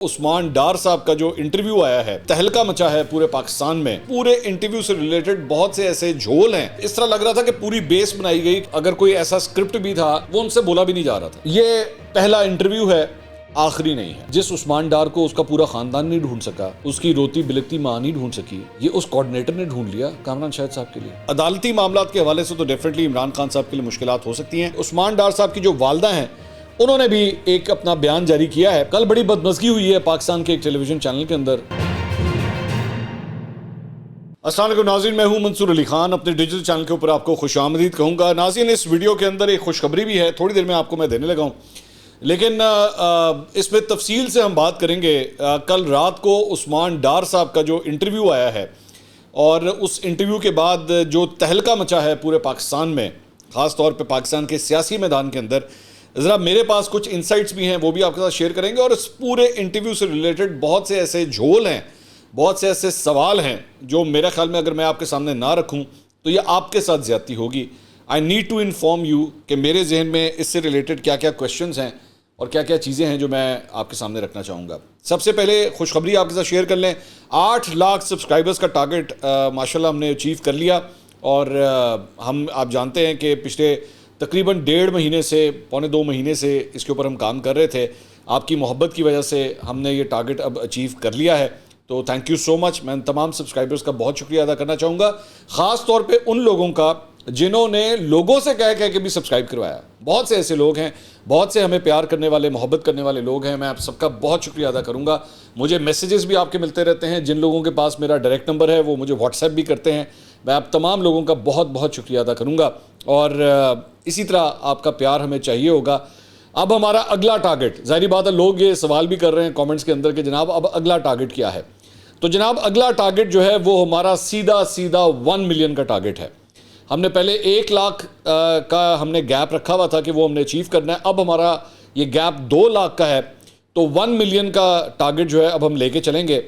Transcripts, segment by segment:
عثمان ڈار صاحب کا جو انٹرویو آیا ہے تہلکہ مچا ہے پورے پاکستان میں. پورے انٹرویو سے ریلیٹڈ بہت سے ایسے جھول ہیں, اس طرح لگ رہا تھا کہ پوری بیس بنائی گئی, اگر کوئی ایسا سکرپٹ بھی تھا وہ ان سے بولا بھی نہیں جا رہا تھا. یہ پہلا انٹرویو ہے, آخری نہیں ہے. جس عثمان ڈار کو اس کا پورا خاندان نہیں ڈھونڈ سکا, اس کی روتی بلکتی ماں نہیں ڈھونڈ سکی, یہ اس کوارڈینیٹر نے ڈھونڈ لیا کامران شاہد صاحب کے لیے. عدالتی معاملات کے حوالے سے تو ڈیفینیٹلی عمران خان صاحب کے لیے مشکلات ہو سکتی ہیں. عثمان ڈار صاحب کی جو والدہ ہیں انہوں نے بھی ایک اپنا بیان جاری کیا ہے. کل بڑی بدمزگی ہوئی ہے پاکستان کے ایک ٹیلی ویژن چینل کے اندر. السلام علیکم ناظرین, میں ہوں منصور علی خان. اپنے ڈیجیٹل چینل کے اوپر آپ کو خوش آمدید کہوں گا. ناظرین, اس ویڈیو کے اندر ایک خوشخبری بھی ہے, تھوڑی دیر میں آپ کو میں دینے لگا ہوں, لیکن اس میں تفصیل سے ہم بات کریں گے. کل رات کو عثمان ڈار صاحب کا جو انٹرویو آیا ہے, اور اس انٹرویو کے بعد جو تہلکہ مچا ہے پورے پاکستان میں, خاص طور پہ پاکستان کے سیاسی میدان کے اندر, ذرا میرے پاس کچھ انسائٹس بھی ہیں, وہ بھی آپ کے ساتھ شیئر کریں گے. اور اس پورے انٹرویو سے ریلیٹڈ بہت سے ایسے جھول ہیں, بہت سے ایسے سوال ہیں جو میرے خیال میں اگر میں آپ کے سامنے نہ رکھوں تو یہ آپ کے ساتھ زیادتی ہوگی. I need to inform you کہ میرے ذہن میں اس سے ریلیٹڈ کیا کیا کویشچنز ہیں اور کیا کیا چیزیں ہیں جو میں آپ کے سامنے رکھنا چاہوں گا. سب سے پہلے خوشخبری آپ کے ساتھ شیئر کر لیں. 8 لاکھ سبسکرائبرز کا ٹارگٹ ماشاءاللہ ہم نے اچیو کر لیا. اور ہم آپ جانتے ہیں کہ پچھلے تقریباً 1.5 مہینے سے 1.25 مہینے سے اس کے اوپر ہم کام کر رہے تھے. آپ کی محبت کی وجہ سے ہم نے یہ ٹارگٹ اب اچیو کر لیا ہے, تو تھینک یو سو مچ. میں تمام سبسکرائبرز کا بہت شکریہ ادا کرنا چاہوں گا, خاص طور پہ ان لوگوں کا جنہوں نے لوگوں سے کہہ کے بھی سبسکرائب کروایا. بہت سے ایسے لوگ ہیں, بہت سے ہمیں پیار کرنے والے, محبت کرنے والے لوگ ہیں. میں آپ سب کا بہت شکریہ ادا کروں گا. مجھے میسیجز بھی آپ کے ملتے رہتے ہیں. جن لوگوں کے پاس میرا ڈائریکٹ نمبر ہے وہ مجھے واٹس ایپ بھی کرتے ہیں. میں آپ تمام لوگوں کا بہت بہت شکریہ ادا کروں گا, اور اسی طرح آپ کا پیار ہمیں چاہیے ہوگا. اب ہمارا اگلا ٹارگٹ, ظاہری بات ہے لوگ یہ سوال بھی کر رہے ہیں کامنٹس کے اندر کہ جناب اب اگلا ٹارگٹ کیا ہے. تو جناب اگلا ٹارگٹ جو ہے وہ ہمارا سیدھا 1 ملین کا ٹارگٹ ہے. ہم نے پہلے 1 لاکھ کا ہم نے گیپ رکھا ہوا تھا کہ وہ ہم نے اچیو کرنا ہے. اب ہمارا یہ گیپ 2 لاکھ کا ہے, تو 1 ملین کا ٹارگٹ جو ہے اب ہم لے کے چلیں گے.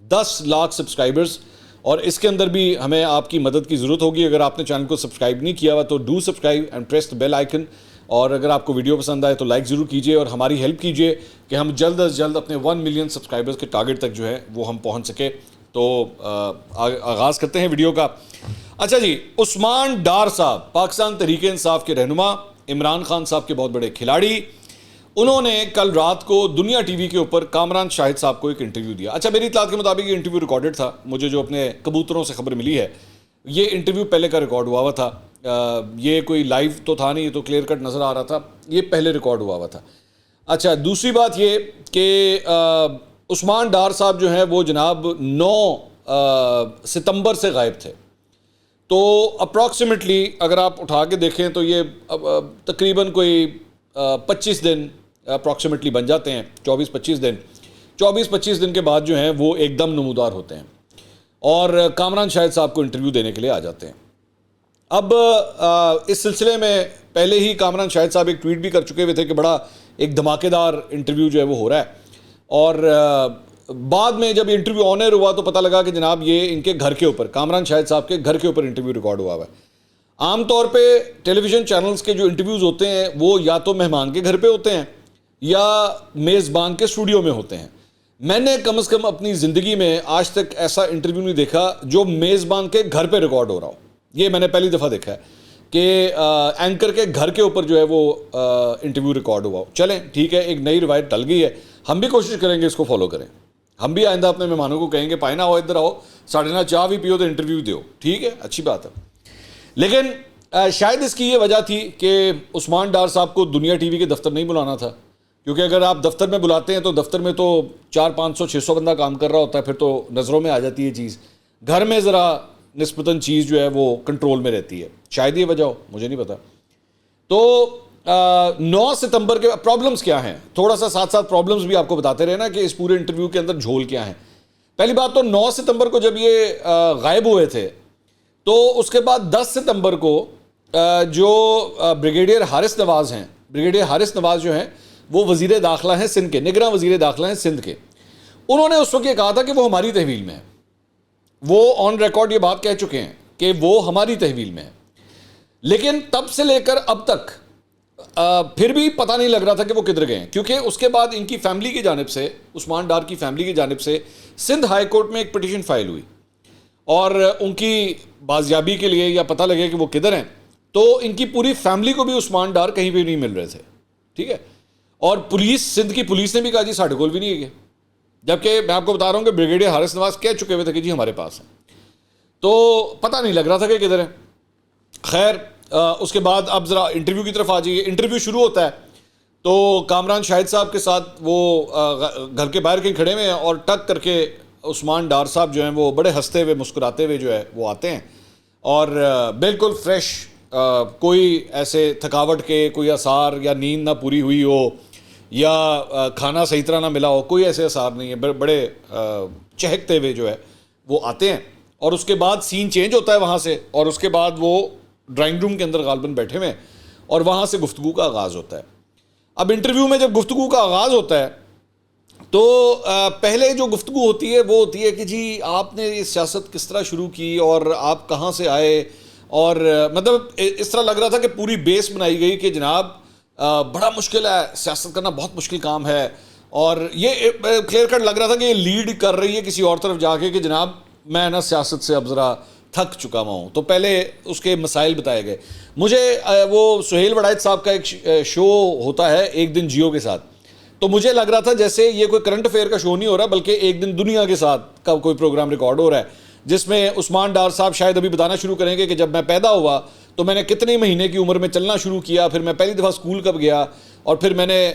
10 لاکھ سبسکرائبرز, اور اس کے اندر بھی ہمیں آپ کی مدد کی ضرورت ہوگی. اگر آپ نے چینل کو سبسکرائب نہیں کیا ہوا تو do subscribe and press the bell icon. اور اگر آپ کو ویڈیو پسند آئے تو لائک ضرور کیجئے اور ہماری ہیلپ کیجئے کہ ہم جلد از جلد اپنے 1 ملین سبسکرائبرز کے ٹارگٹ تک جو ہے وہ ہم پہنچ سکے. تو آغاز کرتے ہیں ویڈیو کا. اچھا جی, عثمان ڈار صاحب پاکستان تحریک انصاف کے رہنما, عمران خان صاحب کے بہت بڑے کھلاڑی, انہوں نے کل رات کو دنیا ٹی وی کے اوپر کامران شاہد صاحب کو ایک انٹرویو دیا. اچھا, میری اطلاعات کے مطابق یہ انٹرویو ریکارڈڈ تھا. مجھے جو اپنے کبوتروں سے خبر ملی ہے یہ انٹرویو پہلے کا ریکارڈ ہوا ہوا تھا. یہ کوئی لائیو تو تھا نہیں, یہ تو کلیئر کٹ نظر آ رہا تھا, یہ پہلے ریکارڈ ہوا ہوا تھا. اچھا, دوسری بات یہ کہ عثمان ڈار صاحب جو ہیں وہ جناب 9 ستمبر سے غائب تھے. تو اپروکسیمیٹلی اگر آپ اٹھا کے دیکھیں تو یہ تقریباً کوئی 25 دن اپروکسیمیٹلی بن جاتے ہیں. 24-25 دن کے بعد جو ہیں وہ ایک دم نمودار ہوتے ہیں اور کامران شاہد صاحب کو انٹرویو دینے کے لیے آ جاتے ہیں. اب اس سلسلے میں پہلے ہی کامران شاہد صاحب ایک ٹویٹ بھی کر چکے ہوئے تھے کہ بڑا ایک دھماکے دار انٹرویو جو ہے وہ ہو رہا ہے. اور بعد میں جب یہ انٹرویو آن ایئر ہوا تو پتہ لگا کہ جناب یہ ان کے گھر کے اوپر, کامران شاہد صاحب کے گھر کے اوپر انٹرویو ریکارڈ ہوا ہوا ہے. عام طور پہ ٹیلی ویژن چینلز کے جو انٹرویوز ہوتے ہیں وہ یا تو مہمان کے گھر پہ ہوتے ہیں یا میزبان کے اسٹوڈیو میں ہوتے ہیں. میں نے کم از کم اپنی زندگی میں آج تک ایسا انٹرویو نہیں دیکھا جو میزبان کے گھر پہ ریکارڈ ہو رہا ہو. یہ میں نے پہلی دفعہ دیکھا ہے کہ اینکر کے گھر کے اوپر جو ہے وہ انٹرویو ریکارڈ ہوا ہو. چلیں ٹھیک ہے, ایک نئی روایت ڈل گئی ہے, ہم بھی کوشش کریں گے اس کو فالو کریں. ہم بھی آئندہ اپنے مہمانوں کو کہیں گے پائے نہ ہو ادھر آؤ, ساڑھے نہ چاہ بھی پیو تو انٹرویو دیو. ٹھیک ہے, اچھی بات ہے. لیکن شاید اس کی یہ وجہ تھی کہ عثمان ڈار صاحب کو دنیا ٹی وی کے دفتر نہیں بلانا تھا, کیونکہ اگر آپ دفتر میں بلاتے ہیں تو دفتر میں تو 400-500-600 بندہ کام کر رہا ہوتا ہے, پھر تو نظروں میں آ جاتی ہے چیز. گھر میں ذرا نسبتاً چیز جو ہے وہ کنٹرول میں رہتی ہے, شاید یہ وجہ ہو, مجھے نہیں پتا. تو 9 ستمبر کے پرابلمز کیا ہیں, تھوڑا سا ساتھ ساتھ پرابلمز بھی آپ کو بتاتے رہے نا کہ اس پورے انٹرویو کے اندر جھول کیا ہیں. پہلی بات تو 9 ستمبر کو جب یہ غائب ہوئے تھے تو اس کے بعد 10 ستمبر کو جو بریگیڈیئر حارث نواز ہیں, بریگیڈیئر حارث نواز جو ہیں وہ وزیر داخلہ ہیں سندھ کے, نگراں وزیر داخلہ ہیں سندھ کے. انہوں نے اس وقت یہ کہا تھا کہ وہ ہماری تحویل میں ہے. وہ آن ریکارڈ یہ بات کہہ چکے ہیں کہ وہ ہماری تحویل میں ہے. لیکن تب سے لے کر اب تک پھر بھی پتہ نہیں لگ رہا تھا کہ وہ کدھر گئے ہیں، کیونکہ اس کے بعد ان کی فیملی کی جانب سے، عثمان ڈار کی فیملی کی جانب سے سندھ ہائی کورٹ میں ایک پٹیشن فائل ہوئی، اور ان کی بازیابی کے لیے یا پتہ لگے کہ وہ کدھر ہیں، تو ان کی پوری فیملی کو بھی عثمان ڈار کہیں بھی نہیں مل رہے تھے، ٹھیک ہے. اور پولیس، سندھ کی پولیس نے بھی کہا جی ساڑھے کول بھی نہیں ہے، جبکہ میں آپ کو بتا رہا ہوں کہ بریگیڈیئر حارث نواز کہہ چکے ہوئے تھے کہ جی ہمارے پاس ہیں، تو پتہ نہیں لگ رہا تھا کہ کدھر ہے. خیر اس کے بعد اب ذرا انٹرویو کی طرف آ جائیے. انٹرویو شروع ہوتا ہے تو کامران شاہد صاحب کے ساتھ وہ گھر کے باہر کہیں کھڑے ہوئے ہیں، اور ٹک کر کے عثمان ڈار صاحب جو ہیں وہ بڑے ہنستے ہوئے مسکراتے ہوئے جو ہے وہ آتے ہیں، اور بالکل فریش، کوئی ایسے تھکاوٹ کے کوئی آثار یا نیند نہ پوری ہوئی ہو یا کھانا صحیح طرح نہ ملا ہو، کوئی ایسے آثار نہیں ہے، بڑے چہکتے ہوئے جو ہے وہ آتے ہیں. اور اس کے بعد سین چینج ہوتا ہے وہاں سے، اور اس کے بعد وہ ڈرائنگ روم کے اندر غالباً بیٹھے ہوئے ہیں، اور وہاں سے گفتگو کا آغاز ہوتا ہے. اب انٹرویو میں جب گفتگو کا آغاز ہوتا ہے تو پہلے جو گفتگو ہوتی ہے وہ ہوتی ہے کہ جی آپ نے یہ سیاست کس طرح شروع کی اور آپ کہاں سے آئے، اور مطلب اس طرح لگ رہا تھا کہ پوری بیس بنائی گئی کہ جناب بڑا مشکل ہے، سیاست کرنا بہت مشکل کام ہے، اور یہ کلیئر کٹ لگ رہا تھا کہ یہ لیڈ کر رہی ہے کسی اور طرف جا کے کہ جناب میں نا سیاست سے اب ذرا تھک چکا ہوا ہوں. تو پہلے اس کے مسائل بتائے گئے. مجھے وہ سہیل وڑائچ صاحب کا ایک شو ہوتا ہے ایک دن جیو کے ساتھ، تو مجھے لگ رہا تھا جیسے یہ کوئی کرنٹ افیئر کا شو نہیں ہو رہا بلکہ ایک دن دنیا کے ساتھ کا کوئی پروگرام ریکارڈ ہو رہا ہے، جس میں عثمان ڈار صاحب شاید ابھی بتانا شروع کریں گے کہ جب میں پیدا ہوا تو میں نے کتنے مہینے کی عمر میں چلنا شروع کیا، پھر میں پہلی دفعہ اسکول کب گیا، اور پھر میں نے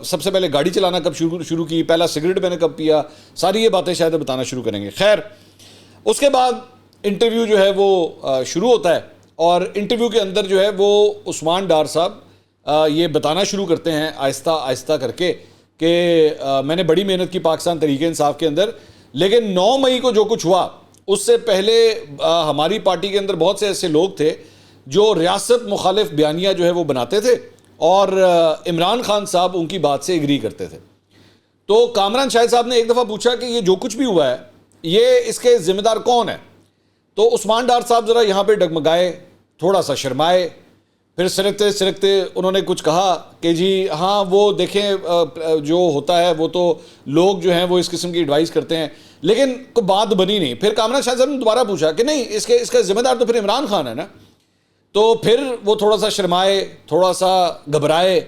سب سے پہلے گاڑی چلانا کب شروع کی، پہلا سگریٹ میں نے کب پیا، ساری یہ باتیں شاید بتانا شروع کریں گے. خیر اس کے بعد انٹرویو جو ہے وہ شروع ہوتا ہے، اور انٹرویو کے اندر جو ہے وہ عثمان ڈار صاحب یہ بتانا شروع کرتے ہیں آہستہ آہستہ کر کے کہ میں نے بڑی محنت کی پاکستان تحریک انصاف کے اندر، لیکن 9 مئی کو جو کچھ ہوا اس سے پہلے ہماری پارٹی کے اندر بہت سے ایسے لوگ تھے جو ریاست مخالف بیانیہ جو ہے وہ بناتے تھے، اور عمران خان صاحب ان کی بات سے ایگری کرتے تھے. تو کامران شاہد صاحب نے ایک دفعہ پوچھا کہ یہ جو کچھ بھی ہوا ہے یہ اس کے ذمہ دار کون ہے؟ تو عثمان ڈار صاحب ذرا یہاں پہ ڈگمگائے، تھوڑا سا شرمائے، پھر سرکتے سرکتے انہوں نے کچھ کہا کہ جی ہاں وہ دیکھیں جو ہوتا ہے وہ تو لوگ جو ہیں وہ اس قسم کی ایڈوائز کرتے ہیں، لیکن کوئی بات بنی نہیں. پھر کامران شاہ صاحب نے دوبارہ پوچھا کہ نہیں اس کا ذمہ دار تو پھر عمران خان ہے نا. تو پھر وہ تھوڑا سا شرمائے، تھوڑا سا گھبرائے،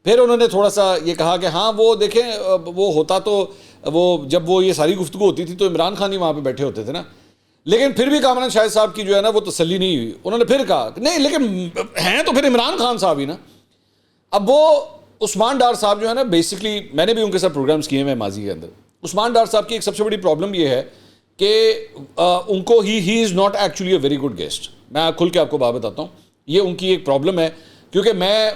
پھر انہوں نے تھوڑا سا یہ کہا کہ ہاں وہ دیکھیں وہ ہوتا تو وہ جب وہ یہ ساری گفتگو ہوتی تھی تو عمران خان ہی وہاں پہ بیٹھے ہوتے تھے نا. لیکن پھر بھی کامران شاہد صاحب کی جو ہے نا وہ تسلی نہیں ہوئی. انہوں نے پھر کہا کہ نہیں لیکن ہیں تو پھر عمران خان صاحب ہی نا. اب وہ عثمان ڈار صاحب جو ہے نا بیسکلی میں نے بھی ان کے ساتھ پروگرامز کیے ہیں ماضی کے اندر. عثمان ڈار صاحب کی ایک سب سے بڑی پرابلم یہ ہے کہ ان کو he is not actually a very good guest. میں کھل کے آپ کو بات بتاتا ہوں، یہ ان کی ایک پرابلم ہے، کیونکہ میں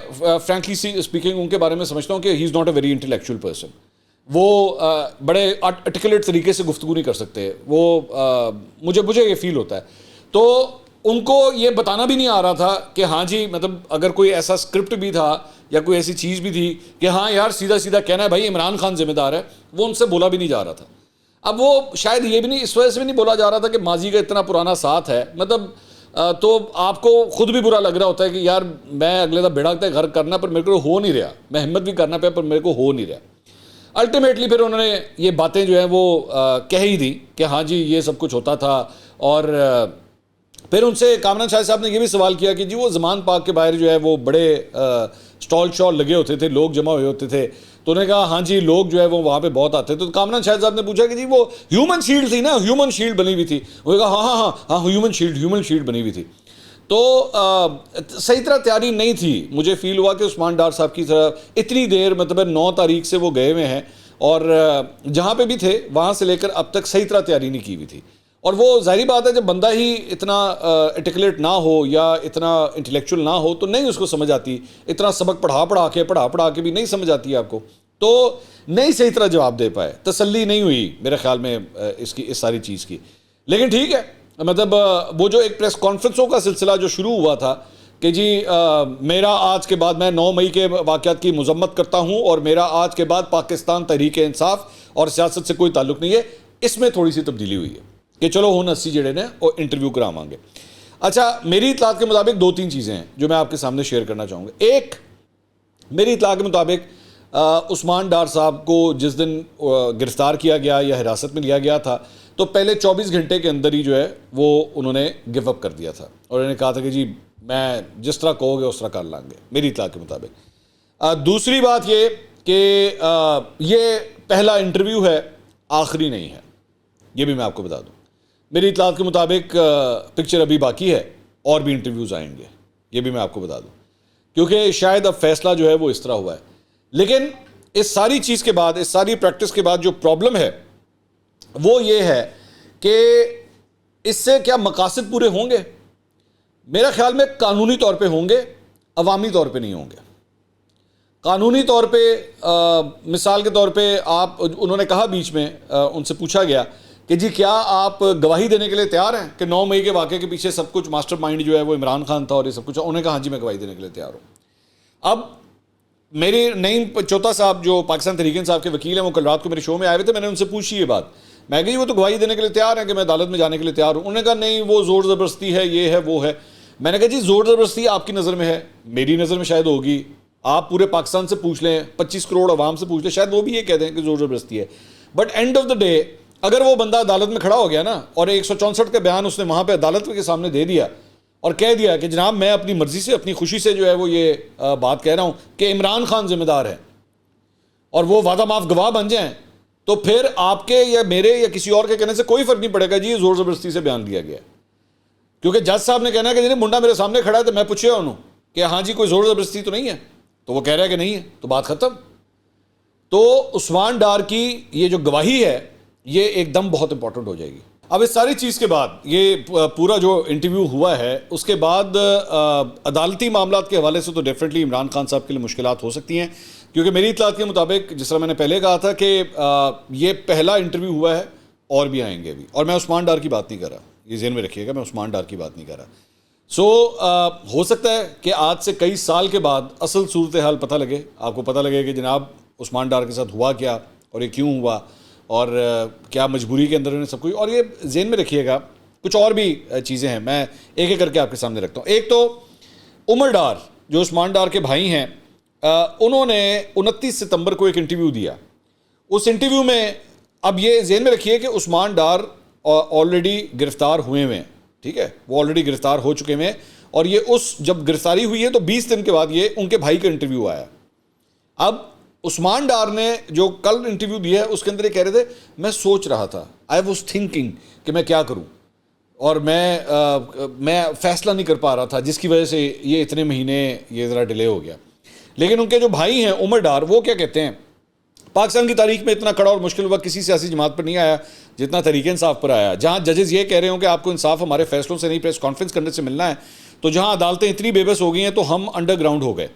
فرینکلی اسپیکنگ ان کے بارے میں سمجھتا ہوں کہ he is not a very intellectual person. وہ بڑے آرٹیکولیٹ طریقے سے گفتگو نہیں کر سکتے، وہ مجھے یہ فیل ہوتا ہے. تو ان کو یہ بتانا بھی نہیں آ رہا تھا کہ ہاں جی مطلب اگر کوئی ایسا اسکرپٹ بھی تھا یا کوئی ایسی چیز بھی تھی کہ ہاں یار سیدھا سیدھا کہنا ہے بھائی عمران خان ذمہ دار ہے، وہ ان سے بولا بھی نہیں جا رہا تھا. اب وہ شاید یہ بھی نہیں، اس وجہ سے بھی نہیں بولا جا رہا تھا کہ ماضی کا اتنا پرانا ساتھ ہے، مطلب تو آپ کو خود بھی برا لگ رہا ہوتا ہے کہ یار میں اگلے دا بیڑا گھر کرنا پر میرے کو ہو نہیں رہا، میں ہمت بھی کرنا پہ پر میرے کو ہو نہیں رہا. الٹیمیٹلی پھر انہوں نے یہ باتیں جو ہیں وہ کہہ ہی دی کہ ہاں جی یہ سب کچھ ہوتا تھا. اور پھر ان سے کامران شاہ صاحب نے یہ بھی سوال کیا کہ جی وہ زمان پاک کے باہر جو ہے وہ بڑے اسٹال لگے ہوتے تھے، لوگ جمع ہوئے ہوتے تھے. تو انہوں نے کہا ہاں جی لوگ جو ہے وہ وہاں پہ بہت آتے تھے. تو کامران شاہ صاحب نے پوچھا کہ جی وہ ہیومن شیلڈ تھی نا، ہیومن شیلڈ بنی ہوئی تھی. وہ کہا ہاں ہاں ہاں ہیومن شیلڈ بنی ہوئی تھی. تو صحیح طرح تیاری نہیں تھی. مجھے فیل ہوا کہ عثمان ڈار صاحب کی طرح اتنی دیر مطلب 9 تاریخ سے وہ گئے ہوئے ہیں، اور جہاں پہ بھی تھے وہاں سے لے کر اب تک صحیح طرح تیاری نہیں کی ہوئی تھی. اور وہ ظاہری بات ہے جب بندہ ہی اتنا آرٹیکولیٹ نہ ہو یا اتنا انٹلیکچوئل نہ ہو تو نہیں اس کو سمجھ آتی. اتنا سبق پڑھا کے بھی نہیں سمجھ آتی آپ کو، تو نہیں صحیح طرح جواب دے پائے. تسلی نہیں ہوئی میرے خیال میں اس ساری چیز کی. لیکن ٹھیک ہے، مطلب وہ جو ایک پریس کانفرنسوں کا سلسلہ جو شروع ہوا تھا کہ جی میرا آج کے بعد میں 9 مئی کے واقعات کی مذمت کرتا ہوں اور میرا آج کے بعد پاکستان تحریک انصاف اور سیاست سے کوئی تعلق نہیں ہے، اس میں تھوڑی سی تبدیلی ہوئی ہے کہ چلو ہن اسی جڑے نے وہ انٹرویو کراواں گے. اچھا میری اطلاعات کے مطابق 2-3 چیزیں ہیں جو میں آپ کے سامنے شیئر کرنا چاہوں گا. ایک میری اطلاع کے مطابق عثمان ڈار صاحب کو جس دن گرفتار کیا گیا یا حراست میں لیا گیا تھا تو پہلے 24 گھنٹے کے اندر ہی جو ہے وہ انہوں نے گیو اپ کر دیا تھا اور انہوں نے کہا تھا کہ جی میں جس طرح کہو گے اس طرح کر لیں گے، میری اطلاع کے مطابق۔ دوسری بات یہ کہ یہ پہلا انٹرویو ہے، آخری نہیں ہے، یہ بھی میں آپ کو بتا دوں۔ میری اطلاعات کے مطابق پکچر ابھی باقی ہے اور بھی انٹرویوز آئیں گے، یہ بھی میں آپ کو بتا دوں، کیونکہ شاید اب فیصلہ جو ہے وہ اس طرح ہوا ہے۔ لیکن اس ساری چیز کے بعد، اس ساری پریکٹس کے بعد جو پرابلم ہے وہ یہ ہے کہ اس سے کیا مقاصد پورے ہوں گے؟ میرا خیال میں قانونی طور پہ ہوں گے، عوامی طور پہ نہیں ہوں گے۔ قانونی طور پہ مثال کے طور پہ انہوں نے کہا بیچ میں ان سے پوچھا گیا کہ جی کیا آپ گواہی دینے کے لیے تیار ہیں کہ 9 مئی کے واقعے کے پیچھے سب کچھ ماسٹر مائنڈ جو ہے وہ عمران خان تھا اور یہ سب کچھ؟ انہوں نے کہا ہاں جی میں گواہی دینے کے لیے تیار ہوں۔ اب میری نعیم چوتا صاحب جو پاکستان تحریک انصاف کے وکیل ہیں، وہ کل رات کو میرے شو میں آئے ہوئے تھے، میں نے ان سے پوچھی یہ بات، میں کہا وہ تو گواہی دینے کے لیے تیار ہیں کہ میں عدالت میں جانے کے لیے تیار ہوں۔ انہوں نے کہا نہیں وہ زور زبردستی ہے، یہ ہے وہ ہے۔ میں نے کہا جی زور زبردستی آپ کی نظر میں ہے، میری نظر میں شاید ہوگی، آپ پورے پاکستان سے پوچھ لیں، 25 کروڑ عوام سے پوچھ لیں، شاید وہ بھی یہ کہہ دیں کہ زور زبردستی ہے۔ But and of the day اگر وہ بندہ عدالت میں کھڑا ہو گیا نا اور 164 کا بیان اس نے وہاں پہ عدالت کے سامنے دے دیا اور کہہ دیا کہ جناب میں اپنی مرضی سے، اپنی خوشی سے جو ہے وہ یہ بات کہہ رہا ہوں کہ عمران خان ذمہ دار ہے، اور وہ وعدہ معاف گواہ بن جائیں، تو پھر آپ کے یا میرے یا کسی اور کے کہنے سے کوئی فرق نہیں پڑے گا جی یہ زور زبردستی سے بیان دیا گیا ہے، کیونکہ جج صاحب نے کہنا ہے کہ جی منڈا میرے سامنے کھڑا ہے تو میں پوچھے انہوں کہ ہاں جی کوئی زور زبردستی تو نہیں ہے، تو وہ کہہ رہا ہے کہ نہیں ہے، تو بات ختم۔ تو عثمان ڈار کی یہ جو گواہی ہے یہ ایک دم بہت امپورٹنٹ ہو جائے گی۔ اب اس ساری چیز کے بعد یہ پورا جو انٹرویو ہوا ہے اس کے بعد عدالتی معاملات کے حوالے سے تو ڈیفینیٹلی عمران خان صاحب کے لیے مشکلات ہو سکتی ہیں، کیونکہ میری اطلاعات کے مطابق جس طرح میں نے پہلے کہا تھا کہ یہ پہلا انٹرویو ہوا ہے اور بھی آئیں گے ابھی، اور میں عثمان ڈار کی بات نہیں کر رہا، یہ ذہن میں رکھیے گا، میں عثمان ڈار کی بات نہیں کر رہا۔ ہو سکتا ہے کہ آج سے کئی سال کے بعد اصل صورتحال پتہ لگے، آپ کو پتہ لگے کہ جناب عثمان ڈار کے ساتھ ہوا کیا اور یہ کیوں ہوا اور کیا مجبوری کے اندر انہیں سب کچھ، اور یہ ذہن میں رکھیے گا کچھ اور بھی چیزیں ہیں، میں ایک ایک کر کے آپ کے سامنے رکھتا ہوں۔ ایک تو عمر ڈار جو عثمان ڈار کے بھائی ہیں، انہوں نے 29 ستمبر کو ایک انٹرویو دیا۔ اس انٹرویو میں اب یہ ذہن میں رکھیے کہ عثمان ڈار آلریڈی گرفتار ہوئے ہیں، ٹھیک ہے، وہ آلریڈی گرفتار ہو چکے ہیں، اور یہ جب گرفتاری ہوئی ہے تو 20 دن کے بعد یہ ان کے بھائی کا انٹرویو آیا۔ اب عثمان ڈار نے جو کل انٹرویو دیا ہے اس کے اندر یہ کہہ رہے تھے میں سوچ رہا تھا، آئی واز تھنکنگ کہ میں کیا کروں، اور میں فیصلہ نہیں کر پا رہا تھا جس کی وجہ سے یہ اتنے مہینے یہ ذرا ڈیلے ہو گیا۔ لیکن ان کے جو بھائی ہیں عمر ڈار، وہ کیا کہتے ہیں، پاکستان کی تاریخ میں اتنا کڑا اور مشکل وقت کسی سیاسی جماعت پر نہیں آیا جتنا تحریک انصاف پر آیا، جہاں ججز یہ کہہ رہے ہوں کہ آپ کو انصاف ہمارے فیصلوں سے نہیں پریس کانفرنس کرنے سے ملنا ہے، تو جہاں عدالتیں اتنی بے بس ہو گئی ہیں تو ہم انڈر گراؤنڈ ہو گئے۔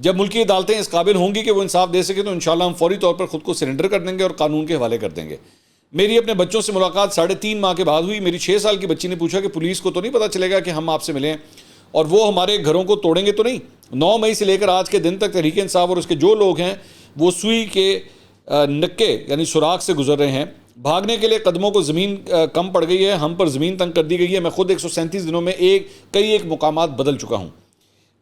جب ملکی عدالتیں اس قابل ہوں گی کہ وہ انصاف دے سکیں تو انشاءاللہ ہم فوری طور پر خود کو سرنڈر کر دیں گے اور قانون کے حوالے کر دیں گے۔ میری اپنے بچوں سے ملاقات 3.5 ماہ کے بعد ہوئی۔ میری 6 سال کی بچی نے پوچھا کہ پولیس کو تو نہیں پتہ چلے گا کہ ہم آپ سے ملیں اور وہ ہمارے گھروں کو توڑیں گے تو نہیں؟ 9 مئی سے لے کر آج کے دن تک تحریک انصاف اور اس کے جو لوگ ہیں وہ سوئی کے نکے یعنی سوراخ سے گزر رہے ہیں، بھاگنے کے لیے قدموں کو زمین کم پڑ گئی ہے، ہم پر زمین تنگ کر دی گئی ہے۔ میں خود 137 دنوں میں کئی مقامات بدل چکا ہوں۔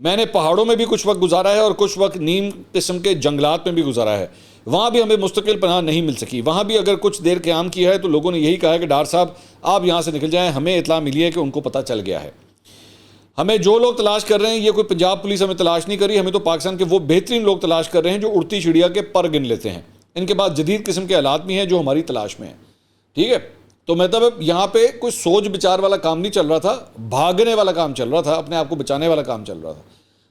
میں نے پہاڑوں میں بھی کچھ وقت گزارا ہے اور کچھ وقت نیم قسم کے جنگلات میں بھی گزارا ہے، وہاں بھی ہمیں مستقل پناہ نہیں مل سکی، وہاں بھی اگر کچھ دیر قیام کیا ہے تو لوگوں نے یہی کہا ہے کہ ڈار صاحب آپ یہاں سے نکل جائیں، ہمیں اطلاع ملی ہے کہ ان کو پتہ چل گیا ہے۔ ہمیں جو لوگ تلاش کر رہے ہیں، یہ کوئی پنجاب پولیس ہمیں تلاش نہیں کر رہی، ہمیں تو پاکستان کے وہ بہترین لوگ تلاش کر رہے ہیں جو اڑتی چڑیا کے پر گن لیتے ہیں، ان کے پاس جدید قسم کے آلات بھی ہیں جو ہماری تلاش میں ہیں، ٹھیک ہے۔ تو مطلب یہاں پہ کوئی سوچ بچار والا کام نہیں چل رہا تھا، بھاگنے والا کام چل رہا تھا، اپنے آپ کو بچانے والا کام چل رہا تھا،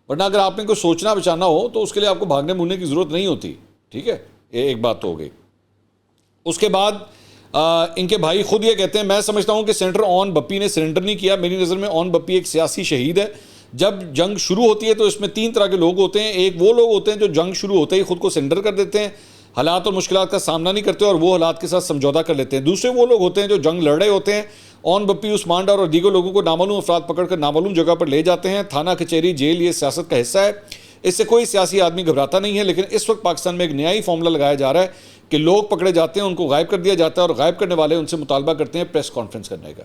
ورنہ اگر آپ نے کوئی سوچنا بچانا ہو تو اس کے لیے آپ کو بھاگنے مڑنے کی ضرورت نہیں ہوتی، ٹھیک ہے، یہ ایک بات تو ہو گئی۔ اس کے بعد ان کے بھائی خود یہ کہتے ہیں میں سمجھتا ہوں کہ سینیٹر اون بپی نے سرنڈر نہیں کیا، میری نظر میں اون بپی ایک سیاسی شہید ہے۔ جب جنگ شروع ہوتی ہے تو اس میں 3 طرح کے لوگ ہوتے ہیں، ایک وہ لوگ ہوتے ہیں جو جنگ شروع ہوتے ہی خود کو سرنڈر کر دیتے ہیں، حالات اور مشکلات کا سامنا نہیں کرتے اور وہ حالات کے ساتھ سمجھوتہ کر لیتے ہیں، دوسرے وہ لوگ ہوتے ہیں جو جنگ لڑ رہے ہوتے ہیں۔ اون بپی، عثمان ڈار اور دیگر لوگوں کو نامعلوم افراد پکڑ کر نامعلوم جگہ پر لے جاتے ہیں، تھانہ کچہری جیل یہ سیاست کا حصہ ہے، اس سے کوئی سیاسی آدمی گھبراتا نہیں ہے۔ لیکن اس وقت پاکستان میں ایک نیا ہی فارمولا لگایا جا رہا ہے کہ لوگ پکڑے جاتے ہیں، ان کو غائب کر دیا جاتا ہے اور غائب کرنے والے ان سے مطالبہ کرتے ہیں پریس کانفرنس کرنے کا۔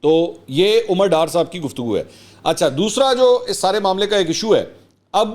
تو یہ عمر ڈار صاحب کی گفتگو ہے۔ اچھا، دوسرا جو اس سارے معاملے کا ایک ایشو ہے، اب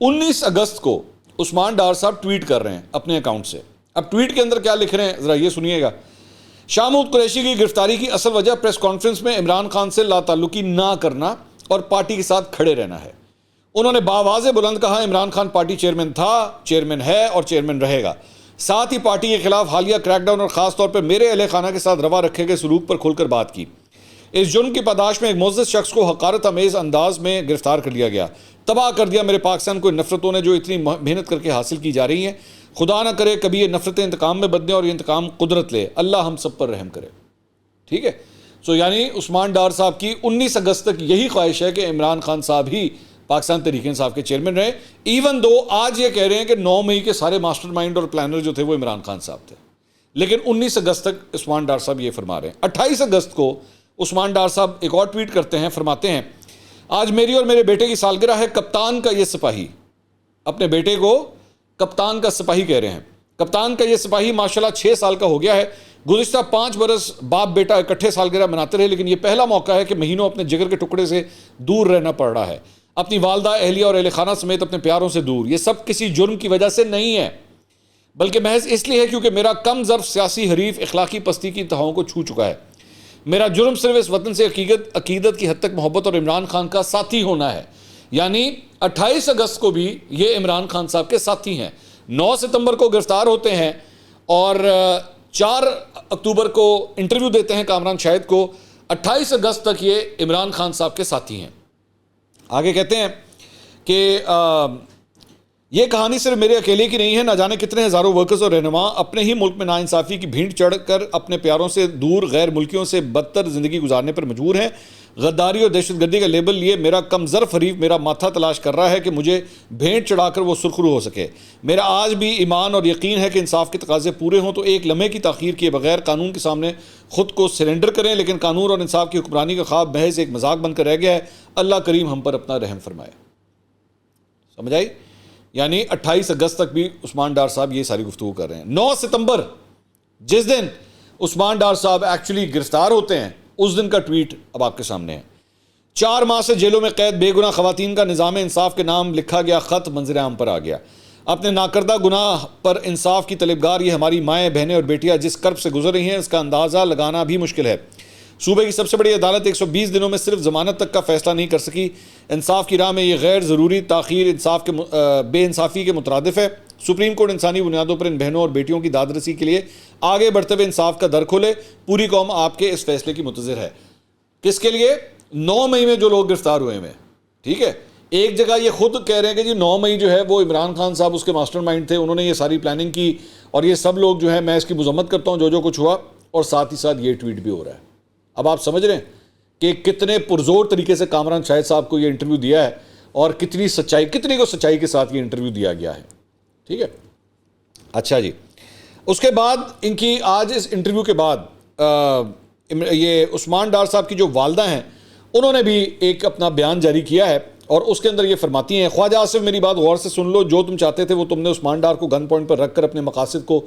19 اگست کو عثمان ڈار صاحب ٹویٹ کر رہے ہیں اپنے اکاؤنٹ سے. اب ٹویٹ کے اندر کیا لکھ رہے ہیں ذرا یہ سنیے گا. شاہ محمود قریشی کی گرفتاری کی اصل وجہ پریس کانفرنس میں عمران خان سے لا تعلقی نہ کرنا اور پارٹی کے ساتھ کھڑے رہنا ہے. انہوں نے باواضح بلند کہا عمران خان پارٹی چیئرمین تھا, چیئرمین ہے اور چیئرمین رہے گا. ساتھ ہی پارٹی کے خلاف حالیہ کریک ڈاؤن اور خاص طور پر میرے اہل خانہ کے ساتھ روا رکھے گئے سلوک پر کھل کر بات کی. اس جرم کی پاداش میں ایک معزز شخص کو حقارت آمیز انداز میں گرفتار کر لیا گیا. تباہ کر دیا میرے پاکستان کو ان نفرتوں نے جو اتنی محنت کر کے حاصل کی جا رہی ہیں. خدا نہ کرے کبھی یہ نفرتیں انتقام میں بدلیں اور یہ انتقام قدرت لے. اللہ ہم سب پر رحم کرے. ٹھیک ہے. یعنی عثمان ڈار صاحب کی 19 اگست تک یہی خواہش ہے کہ عمران خان صاحب ہی پاکستان تحریک انصاف کے چیئرمین رہے. ایون دو آج یہ کہہ رہے ہیں کہ 9 مئی کے سارے ماسٹر مائنڈ اور پلانر جو تھے وہ عمران خان صاحب تھے, لیکن 19 اگست تک عثمان ڈار صاحب یہ فرما رہے ہیں. 28 اگست کو عثمان ڈار صاحب ایک اور ٹویٹ کرتے ہیں, فرماتے ہیں آج میری اور میرے بیٹے کی سالگرہ ہے. کپتان کا یہ سپاہی, اپنے بیٹے کو کپتان کا سپاہی کہہ رہے ہیں. کپتان کا یہ سپاہی ماشاءاللہ 6 سال کا ہو گیا ہے. گزشتہ 5 برس باپ بیٹا اکٹھے سالگرہ مناتے رہے, لیکن یہ پہلا موقع ہے کہ مہینوں اپنے جگر کے ٹکڑے سے دور رہنا پڑ رہا ہے, اپنی والدہ اہلیہ اور اہل خانہ سمیت اپنے پیاروں سے دور. یہ سب کسی جرم کی وجہ سے نہیں ہے, بلکہ محض اس لیے ہے کیونکہ میرا کم ظرف سیاسی حریف اخلاقی پستی کی انتہاؤں کو چھو چکا ہے. میرا جرم صرف اس وطن سے عقیدت کی حد تک محبت اور عمران خان کا ساتھی ہونا ہے. یعنی 28 اگست کو بھی یہ عمران خان صاحب کے ساتھی ہیں. 9 ستمبر کو گرفتار ہوتے ہیں اور 4 اکتوبر کو انٹرویو دیتے ہیں کامران شاہد کو. 28 اگست تک یہ عمران خان صاحب کے ساتھی ہیں. آگے کہتے ہیں کہ یہ کہانی صرف میرے اکیلے کی نہیں ہے. نہ جانے کتنے ہزاروں ورکرز اور رہنما اپنے ہی ملک میں ناانصافی کی بھینٹ چڑھ کر اپنے پیاروں سے دور غیر ملکیوں سے بدتر زندگی گزارنے پر مجبور ہیں. غداری اور دہشت گردی کا لیبل لیے میرا کم ظرف حریف میرا ماتھا تلاش کر رہا ہے کہ مجھے بھینٹ چڑھا کر وہ سرخرو ہو سکے. میرا آج بھی ایمان اور یقین ہے کہ انصاف کے تقاضے پورے ہوں تو ایک لمحے کی تاخیر کیے بغیر قانون کے سامنے خود کو سرنڈر کریں, لیکن قانون اور انصاف کی حکمرانی کا خواب محض ایک مذاق بن کر رہ گیا ہے. اللہ کریم ہم پر اپنا رحم فرمائے. سمجھ آئی؟ یعنی 28 اگست تک بھی عثمان ڈار صاحب یہ ساری گفتگو کر رہے ہیں. 9 ستمبر جس دن عثمان ڈار صاحب ایکچولی گرفتار ہوتے ہیں اس دن کا ٹویٹ اب آپ کے سامنے ہے. 4 ماہ سے جیلوں میں قید بے گناہ خواتین کا نظام انصاف کے نام لکھا گیا خط منظر عام پر آ گیا. اپنے ناکردہ گناہ پر انصاف کی طلبگار یہ ہماری مائیں بہنیں اور بیٹیاں جس کرب سے گزر رہی ہیں اس کا اندازہ لگانا بھی مشکل ہے. صوبے کی سب سے بڑی عدالت 120 دنوں میں صرف ضمانت تک کا فیصلہ نہیں کر سکی. انصاف کی راہ میں یہ غیر ضروری تاخیر انصاف کے بے انصافی کے مترادف ہے. سپریم کورٹ انسانی بنیادوں پر ان بہنوں اور بیٹیوں کی داد رسی کے لیے آگے بڑھتے ہوئے انصاف کا در کھولے. پوری قوم آپ کے اس فیصلے کی منتظر ہے. کس کے لیے؟ 9 مئی میں جو لوگ گرفتار ہوئے ہیں. ٹھیک ہے. ایک جگہ یہ خود کہہ رہے ہیں کہ جی 9 مئی جو ہے وہ عمران خان صاحب اس کے ماسٹر مائنڈ تھے, انہوں نے یہ ساری پلاننگ کی اور یہ سب لوگ جو ہے میں اس کی مذمت کرتا ہوں جو کچھ ہوا, اور ساتھ ہی ساتھ یہ ٹویٹ بھی ہو رہا ہے. اب آپ سمجھ رہے ہیں کہ کتنے پرزور طریقے سے کامران شاہد صاحب کو یہ انٹرویو دیا ہے اور کتنی کو سچائی کے ساتھ یہ انٹرویو دیا گیا ہے. ٹھیک ہے. اچھا جی, اس کے بعد ان کی آج اس انٹرویو کے بعد یہ عثمان ڈار صاحب کی جو والدہ ہیں انہوں نے بھی ایک اپنا بیان جاری کیا ہے اور اس کے اندر یہ فرماتی ہیں خواجہ آصف میری بات غور سے سن لو. جو تم چاہتے تھے وہ تم نے عثمان ڈار کو گن پوائنٹ پر رکھ کر اپنے مقاصد کو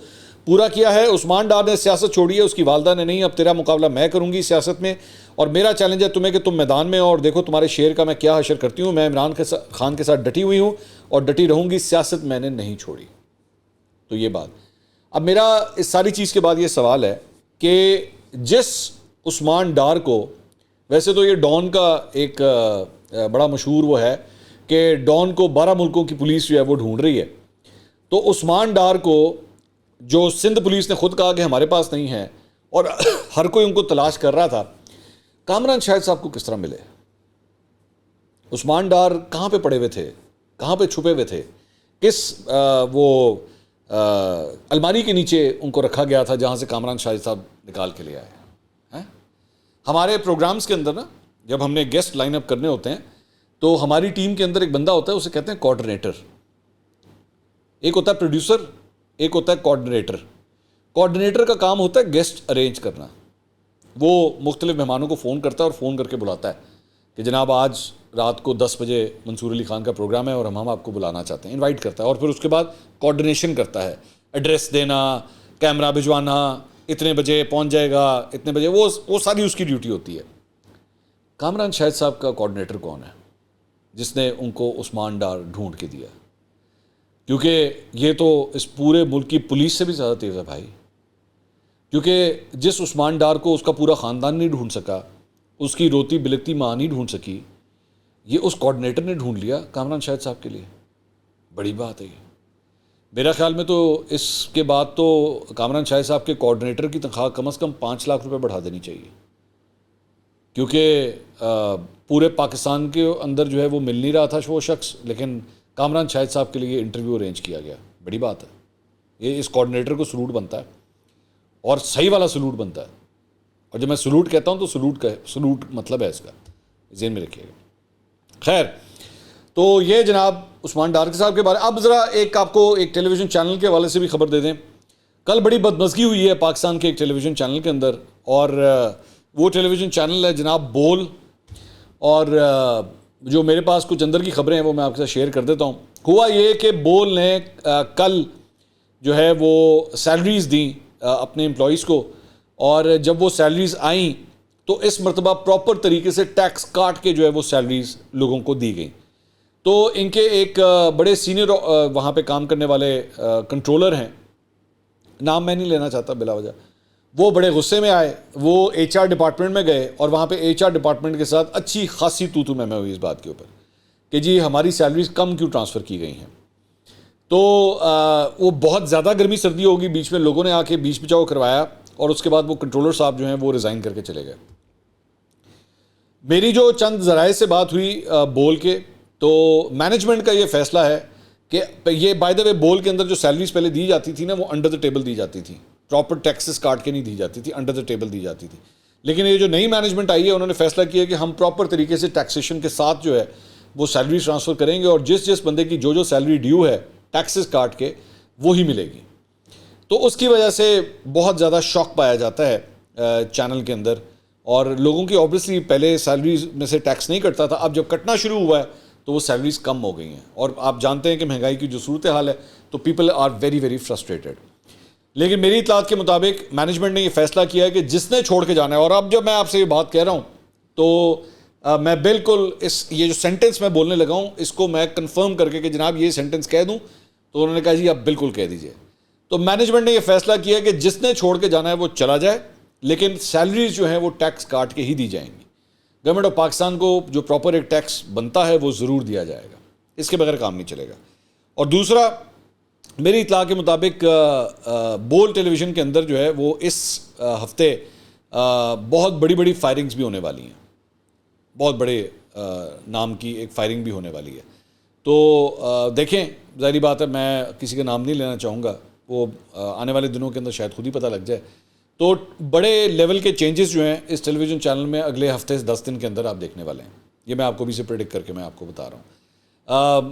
پورا کیا ہے. عثمان ڈار نے سیاست چھوڑی ہے, اس کی والدہ نے نہیں. اب تیرا مقابلہ میں کروں گی سیاست میں اور میرا چیلنج ہے تمہیں کہ تم میدان میں اور دیکھو تمہارے شعر کا میں کیا حشر کرتی ہوں. میں عمران خان کے ساتھ ڈٹی ہوئی ہوں اور ڈٹی رہوں گی. سیاست میں نے نہیں چھوڑی. تو یہ بات. اب میرا اس ساری چیز کے بعد یہ سوال ہے کہ جس عثمان ڈار کو, ویسے تو یہ ڈان کا ایک بڑا مشہور وہ ہے کہ ڈان کو 12 ملکوں کی پولیس جو ہے وہ ڈھونڈ رہی ہے, تو عثمان ڈار کو جو سندھ پولیس نے خود کہا کہ ہمارے پاس نہیں ہے اور ہر کوئی ان کو تلاش کر رہا تھا, کامران شاہد صاحب کو کس طرح ملے؟ عثمان ڈار کہاں پہ پڑے ہوئے تھے, کہاں پہ چھپے ہوئے تھے, کس وہ الماری کے نیچے ان کو رکھا گیا تھا جہاں سے کامران شاہد صاحب نکال کے لے آئے؟ ہمارے پروگرامز کے اندر نا جب ہم نے گیسٹ لائن اپ کرنے ہوتے ہیں تو ہماری ٹیم کے اندر ایک بندہ ہوتا ہے, اسے کہتے ہیں کوآرڈینیٹر. ایک ہوتا ہے پروڈیوسر, ایک ہوتا ہے کوآرڈینیٹر. کوآرڈینیٹر کا کام ہوتا ہے گیسٹ ارینج کرنا. وہ مختلف مہمانوں کو فون کرتا ہے اور فون کر کے بلاتا ہے کہ جناب آج رات کو 10 بجے منصور علی خان کا پروگرام ہے اور ہم آپ کو بلانا چاہتے ہیں. انوائٹ کرتا ہے اور پھر اس کے بعد کوآرڈینیشن کرتا ہے, ایڈریس دینا, کیمرہ بھجوانا, اتنے بجے پہنچ جائے گا, اتنے بجے, وہ ساری اس کی ڈیوٹی ہوتی ہے. کامران شاہد صاحب کا کوآرڈینیٹر کون ہے؟ جس نے ان کو عثمان ڈار ڈھونڈ کے دیا، کیونکہ یہ تو اس پورے ملک کی پولیس سے بھی زیادہ تیز ہے بھائی، کیونکہ جس عثمان ڈار کو اس کا پورا خاندان نہیں ڈھونڈ سکا، اس کی روتی بلکتی ماں نہیں ڈھونڈ سکی، یہ اس کوآرڈینیٹر نے ڈھونڈ لیا کامران شاہد صاحب کے لیے۔ بڑی بات ہے یہ۔ میرا خیال میں تو اس کے بعد تو کامران شاہد صاحب کے کوآرڈینیٹر کی تنخواہ کم از کم 5 لاکھ روپے بڑھا دینی چاہیے، کیونکہ پورے پاکستان کے اندر جو ہے وہ مل نہیں رہا تھا وہ شخص، لیکن کامران شاہد صاحب کے لیے انٹرویو ارینج کیا گیا۔ بڑی بات ہے یہ، اس کوآرڈینیٹر کو سلوٹ بنتا ہے، اور صحیح والا سلوٹ بنتا ہے، اور جب میں سلوٹ کہتا ہوں تو سلوٹ مطلب ہے اس کا، ذہن میں رکھیے گا۔ خیر، تو یہ جناب عثمان ڈار صاحب کے بارے۔ اب ذرا آپ کو ایک ٹیلی ویژن چینل کے حوالے سے بھی خبر دے دیں۔ کل بڑی بدمزگی ہوئی ہے پاکستان کے ایک ٹیلی ویژن چینل کے اندر، اور وہ ٹیلی ویژن چینل ہے جناب بول، اور جو میرے پاس کچھ اندر کی خبریں ہیں وہ میں آپ کے ساتھ شیئر کر دیتا ہوں۔ ہوا یہ کہ بول نے کل جو ہے وہ سیلریز دیں اپنے امپلائیز کو، اور جب وہ سیلریز آئیں تو اس مرتبہ پراپر طریقے سے ٹیکس کاٹ کے جو ہے وہ سیلریز لوگوں کو دی گئیں۔ تو ان کے ایک بڑے سینئر وہاں پہ کام کرنے والے کنٹرولر ہیں، نام میں نہیں لینا چاہتا بلا وجہ، وہ بڑے غصے میں آئے، وہ ایچ آر ڈپارٹمنٹ میں گئے، اور وہاں پہ ایچ آر ڈپارٹمنٹ کے ساتھ اچھی خاصی تو میں ہوئی اس بات کے اوپر کہ جی ہماری سیلریز کم کیوں ٹرانسفر کی گئی ہیں۔ تو وہ بہت زیادہ گرمی سردی ہوگی، بیچ میں لوگوں نے آ کے بیچ بچاؤ کروایا، اور اس کے بعد وہ کنٹرولر صاحب جو ہیں وہ ریزائن کر کے چلے گئے۔ میری جو چند ذرائع سے بات ہوئی بول کے، تو مینجمنٹ کا یہ فیصلہ ہے کہ یہ بائی دا وے بول کے اندر جو سیلریز پہلے دی جاتی تھی نا وہ انڈر دا ٹیبل دی جاتی تھی، پراپر ٹیکسز کاٹ کے نہیں دی جاتی تھی، انڈر دا ٹیبل دی جاتی تھی۔ لیکن یہ جو نئی مینجمنٹ آئی ہے انہوں نے فیصلہ کیا کہ ہم پراپر طریقے سے ٹیکسیشن کے ساتھ جو ہے وہ سیلری ٹرانسفر کریں گے، اور جس بندے کی جو سیلری ڈیو ہے ٹیکسز کاٹ کے وہی ملے گی۔ تو اس کی وجہ سے بہت زیادہ شوق پایا جاتا ہے چینل کے اندر، اور لوگوں کی آبویسلی پہلے سیلریز میں سے ٹیکس نہیں کٹتا تھا، اب جب کٹنا شروع ہوا ہے تو وہ سیلریز کم ہو گئی ہیں، اور آپ جانتے ہیں کہ مہنگائی کی جو صورتحال ہے تو people are very very frustrated. لیکن میری اطلاعات کے مطابق مینجمنٹ نے یہ فیصلہ کیا ہے کہ جس نے چھوڑ کے جانا ہے، اور اب جب میں آپ سے یہ بات کہہ رہا ہوں تو میں بالکل یہ جو سینٹنس میں بولنے لگا ہوں اس کو میں کنفرم کر کے کہ جناب یہ سینٹنس کہہ دوں، تو انہوں نے کہا جی آپ بالکل کہہ دیجئے۔ تو مینجمنٹ نے یہ فیصلہ کیا کہ جس نے چھوڑ کے جانا ہے وہ چلا جائے، لیکن سیلریز جو ہیں وہ ٹیکس کاٹ کے ہی دی جائیں گی۔ گورنمنٹ آف پاکستان کو جو پراپر ایک ٹیکس بنتا ہے وہ ضرور دیا جائے گا، اس کے بغیر کام نہیں چلے گا۔ اور دوسرا، میری اطلاع کے مطابق بول ٹیلی ویژن کے اندر جو ہے وہ اس ہفتے بہت بڑی بڑی فائرنگز بھی ہونے والی ہیں، بہت بڑے نام کی ایک فائرنگ بھی ہونے والی ہے۔ تو دیکھیں، ظاہری بات ہے میں کسی کا نام نہیں لینا چاہوں گا، وہ آنے والے دنوں کے اندر شاید خود ہی پتہ لگ جائے۔ تو بڑے لیول کے چینجز جو ہیں اس ٹیلی ویژن چینل میں اگلے ہفتے سے 10 دن کے اندر آپ دیکھنے والے ہیں، یہ میں آپ کو بھی سے پریڈکٹ کر کے میں آپ کو بتا رہا ہوں۔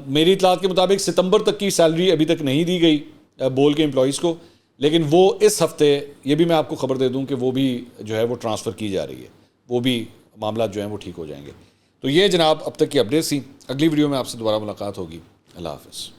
میری اطلاعات کے مطابق ستمبر تک کی سیلری ابھی تک نہیں دی گئی بول کے امپلائیز کو، لیکن وہ اس ہفتے، یہ بھی میں آپ کو خبر دے دوں کہ وہ بھی جو ہے وہ ٹرانسفر کی جا رہی ہے، وہ بھی معاملات جو ہیں وہ ٹھیک ہو جائیں گے۔ تو یہ جناب اب تک کی اپڈیٹس تھیں، اگلی ویڈیو میں آپ سے دوبارہ ملاقات ہوگی۔ اللہ حافظ۔